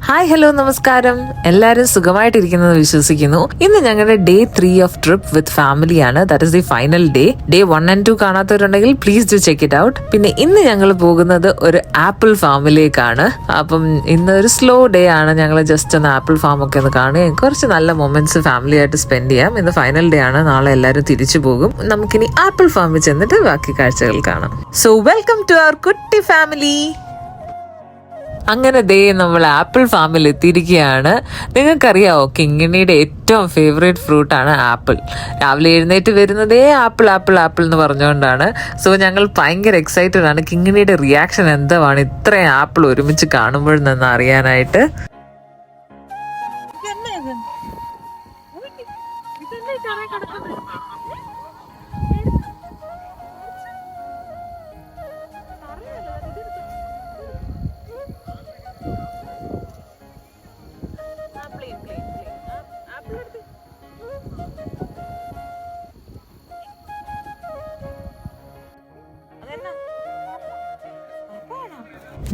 Hi hello നമസ്കാരം. എല്ലാവരും സുഖമായിട്ടിരിക്കുന്നത് വിശ്വസിക്കുന്നു. ഇന്ന് ഞങ്ങളുടെ ഡേ 3 ഓഫ് ട്രിപ്പ് വിത്ത് ഫാമിലിയാണ്. That is the final day. Day 1 and 2 കാണാത്തവരുണ്ടെങ്കിൽ please do check it out. പിന്നെ ഇന്ന് ഞങ്ങൾ പോകുന്നത് ഒരു ആപ്പിൾ ഫാമിലേക്കാണ്. അപ്പം ഇന്ന് ഒരു സ്ലോ ഡേ ആണ്. ഞങ്ങൾ ജസ്റ്റ് ഒന്ന് ആപ്പിൾ ഫാം ഒക്കെ ഒന്ന് കാണുകയും കുറച്ച് നല്ല മൊമെന്റ്സ് ഫാമിലി ആയിട്ട് സ്പെൻഡ് ചെയ്യാം. ഇന്ന് ഫൈനൽ ഡേ ആണ്. നാളെ എല്ലാവരും തിരിച്ചു പോകും. നമുക്കിനി ആപ്പിൾ ഫാമിൽ ചെന്നിട്ട് ബാക്കി കാഴ്ചകൾ കാണാം. സോ വെൽക്കം ടു അവർ കുട്ടി ഫാമിലി. അങ്ങനെ ദേ നമ്മൾ ആപ്പിൾ ഫാമിൽ എത്തിയിരിക്കുകയാണ്. നിങ്ങൾക്കറിയാവോ, കിങ്ങിണിയുടെ ഏറ്റവും ഫേവറേറ്റ് ഫ്രൂട്ടാണ് ആപ്പിൾ. രാവിലെ എഴുന്നേറ്റ് വരുന്നതേ ആപ്പിൾ ആപ്പിൾ ആപ്പിൾ എന്ന് പറഞ്ഞുകൊണ്ടാണ്. സോ ഞങ്ങൾ ഭയങ്കര എക്സൈറ്റഡ് ആണ് കിങ്ങിണിയുടെ റിയാക്ഷൻ എന്താണ് ഇത്രയും ആപ്പിൾ ഒരുമിച്ച് കാണുമ്പോഴെന്ന് അറിയാനായിട്ട്.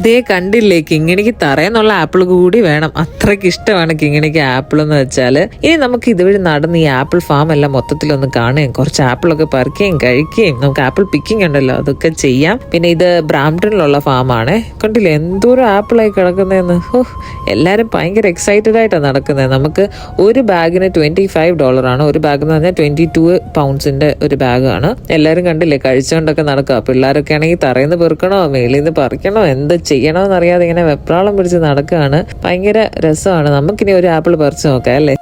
ദേ കണ്ടില്ലേ, കിങ്ങിണിക്ക് തറയെന്നുള്ള ആപ്പിൾ കൂടി വേണം. അത്രയ്ക്ക് ഇഷ്ടമാണ് കിങ്ങിണിക്ക് ആപ്പിൾ എന്ന് വെച്ചാൽ. ഇനി നമുക്ക് ഇതുവഴി നടന്ന് ഈ ആപ്പിൾ ഫാം എല്ലാം മൊത്തത്തിലൊന്ന് കാണുകയും കുറച്ച് ആപ്പിളൊക്കെ പറിക്കുകയും കഴിക്കുകയും നമുക്ക് ആപ്പിൾ പിക്കിംഗ് ഉണ്ടല്ലോ അതൊക്കെ ചെയ്യാം. പിന്നെ ഇത് ബ്രാംപ്ടണിലുള്ള ഫാമാണ്. കണ്ടില്ലേ എന്തോരം ആപ്പിളായി കിടക്കുന്നതെന്ന്. എല്ലാവരും ഭയങ്കര എക്സൈറ്റഡ് ആയിട്ടാണ് നടക്കുന്നത്. നമുക്ക് ഒരു ബാഗിന് $25 ഒരു ബാഗ് എന്ന് പറഞ്ഞാൽ 22 pounds ഒരു ബാഗാണ്. എല്ലാവരും കണ്ടില്ലേ കഴിച്ചുകൊണ്ടൊക്കെ നടക്കുക. പിള്ളേരൊക്കെ ആണെങ്കിൽ തറയിൽ നിന്ന് പെറുക്കണോ മേളിൽ നിന്ന് പറിക്കണോ എന്ത് ചെയ്യണമെന്നറിയാതെ ഇങ്ങനെ വെപ്രാളം പിടിച്ച് നടക്കുകയാണ്. ഭയങ്കര രസമാണ്. നമുക്കിനി ഒരു ആപ്പിൾ പറിച്ചു നോക്കാം അല്ലേ.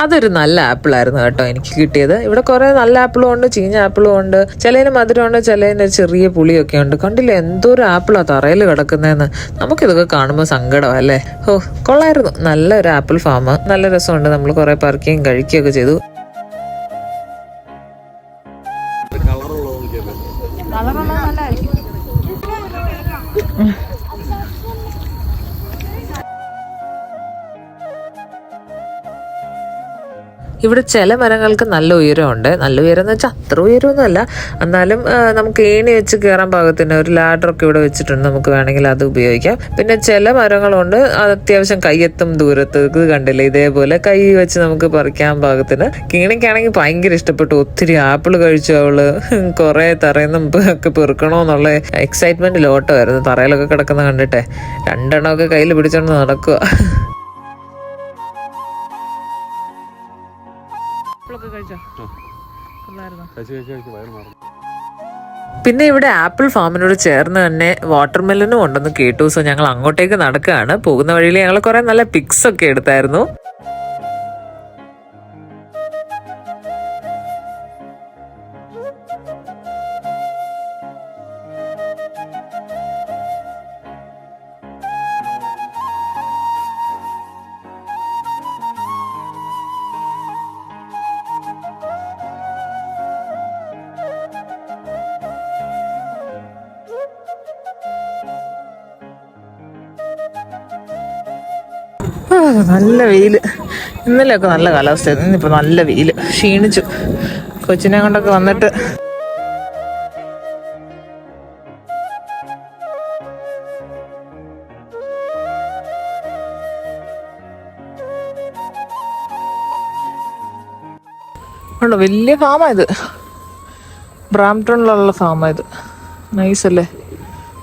അതൊരു നല്ല ആപ്പിളായിരുന്നു കേട്ടോ എനിക്ക് കിട്ടിയത്. ഇവിടെ കുറെ നല്ല ആപ്പിളും ഉണ്ട്, ചീഞ്ഞ ആപ്പിളും ഉണ്ട്. ചിലതിന് മധുരമുണ്ട്, ചിലതിന് ചെറിയ പുളിയൊക്കെ ഉണ്ട്. കണ്ടില്ലേ എന്തോരം ആപ്പിളാ തറയിൽ കിടക്കുന്നതെന്ന്. നമുക്കിതൊക്കെ കാണുമ്പോൾ സങ്കടം അല്ലേ. കൊള്ളായിരുന്നു. നല്ലൊരു ആപ്പിൾ ഫാം, നല്ല രസമുണ്ട്. നമ്മൾ കുറെ പറിക്കുകയും കഴിക്കുകയൊക്കെ ചെയ്തു. ഇവിടെ ചില മരങ്ങൾക്ക് നല്ല ഉയരമുണ്ട്. നല്ല ഉയരം എന്ന് വെച്ചാൽ അത്ര ഉയരമൊന്നുമല്ല, എന്നാലും നമുക്ക് ഏണി വെച്ച് കയറാൻ പാകത്തിന് ഒരു ലാഡറൊക്കെ ഇവിടെ വെച്ചിട്ടുണ്ട്. നമുക്ക് വേണമെങ്കിൽ അത് ഉപയോഗിക്കാം. പിന്നെ ചില മരങ്ങളുണ്ട് അത് അത്യാവശ്യം കയ്യെത്തും ദൂരത്ത്. ഇത് കണ്ടില്ലേ ഇതേപോലെ കൈ വെച്ച് നമുക്ക് പറിക്കാൻ പാകത്തിന്. കിങ്ങിണിക്കാണെങ്കിൽ ഭയങ്കര ഇഷ്ടപ്പെട്ടു. ഒത്തിരി ആപ്പിൾ കഴിച്ചു അവള്. കുറെ തറയുന്ന ഒക്കെ പെറുക്കണോന്നുള്ള എക്സൈറ്റ്മെന്റ് ലോട്ടമായിരുന്നു. തറയിലൊക്കെ കിടക്കുന്ന കണ്ടിട്ടെ 2 എണ്ണമൊക്കെ കയ്യിൽ പിടിച്ചോണ്ട് നടക്കുക. പിന്നെ ഇവിടെ ആപ്പിൾ ഫാമിനോട് ചേർന്ന് തന്നെ വാട്ടർമെലനും ഉണ്ടെന്ന് കേട്ടു. സോ ഞങ്ങൾ അങ്ങോട്ടേക്ക് നടക്കുകയാണ്. പോകുന്ന വഴിയിൽ ഞങ്ങൾ കുറെ നല്ല പിക്സ് ഒക്കെ എടുത്തായിരുന്നു. നല്ല വെയില്. ഇന്നലെയൊക്കെ നല്ല കാലാവസ്ഥയായിരുന്നു. ഇന്നിപ്പോൾ നല്ല വെയില്. ക്ഷീണിച്ചു. കൊച്ചിനെ കൊണ്ടൊക്കെ വന്നിട്ട് ഉണ്ടോ വലിയ ഫാമായത്. ബ്രാംപ്ടണിലുള്ള ഫാമായത്. നൈസല്ലേ.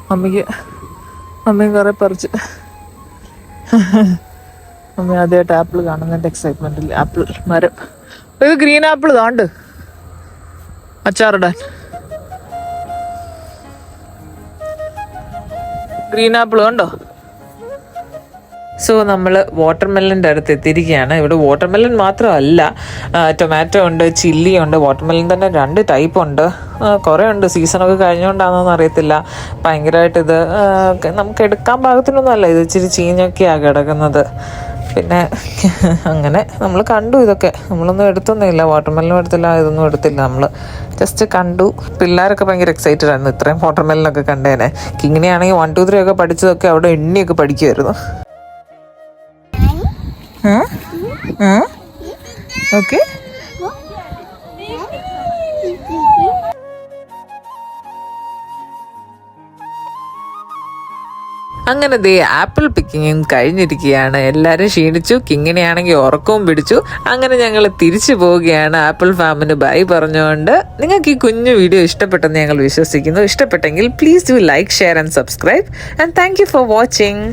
മമ്മിയും കുറെ പറിച്ച്. മമ്മി ആദ്യമായിട്ട് ആപ്പിൾ കാണുന്നതിൻ്റെ എക്സൈറ്റ്മെന്റിൽ ആപ്പിൾ മരം. ഇത് ഗ്രീൻ ആപ്പിൾ താണ്ട് അച്ചാറിടാൻ. ഗ്രീൻ ആപ്പിൾ കണ്ടോ. സോ നമ്മൾ വാട്ടർമെലൻ്റെ അടുത്ത് എത്തിയിരിക്കുകയാണ്. ഇവിടെ വാട്ടർമെലൻ മാത്രമല്ല, ടൊമാറ്റോ ഉണ്ട്, ചില്ലി ഉണ്ട്. വാട്ടർമെലൻ തന്നെ 2 ടൈപ്പ് ഉണ്ട്. കുറേ ഉണ്ട്. സീസണൊക്കെ കഴിഞ്ഞുകൊണ്ടാണെന്നൊന്നും അറിയത്തില്ല. ഭയങ്കരമായിട്ട് ഇത് നമുക്ക് എടുക്കാൻ പാകത്തിനൊന്നും അല്ല. ഇത് ഇച്ചിരി ചീഞ്ഞൊക്കെയാണ് കിടക്കുന്നത്. പിന്നെ അങ്ങനെ നമ്മൾ കണ്ടു. ഇതൊക്കെ നമ്മളൊന്നും എടുത്തൊന്നുമില്ല, വാട്ടർമെലനും എടുത്തില്ല, ഇതൊന്നും എടുത്തില്ല. നമ്മൾ ജസ്റ്റ് കണ്ടു. പിള്ളേരൊക്കെ ഭയങ്കര എക്സൈറ്റഡ് ആയിരുന്നു ഇത്രയും വാട്ടർമെലനൊക്കെ കണ്ടേനെ. കിങ്ങിനെയാണെങ്കിൽ 1 2 3 ഒക്കെ പഠിച്ചതൊക്കെ അവിടെ എണ്ണിയൊക്കെ പഠിക്കുമായിരുന്നു. ഓക്കെ, അങ്ങനെ ദേ ആപ്പിൾ പിക്കിങ്ങും കഴിഞ്ഞിരിക്കുകയാണ്. എല്ലാവരും ക്ഷീണിച്ചു, കിങ്ങിനെയാണെങ്കിൽ ഉറക്കവും പിടിച്ചു. അങ്ങനെ ഞങ്ങൾ തിരിച്ചു പോവുകയാണ്. ആപ്പിൾ ഫാമിന് ബൈ പറഞ്ഞുകൊണ്ട്. നിങ്ങൾക്ക് ഈ കുഞ്ഞു വീഡിയോ ഇഷ്ടപ്പെട്ടെന്ന് ഞങ്ങൾ വിശ്വസിക്കുന്നു. ഇഷ്ടപ്പെട്ടെങ്കിൽ please do like, share and subscribe, and thank you for watching.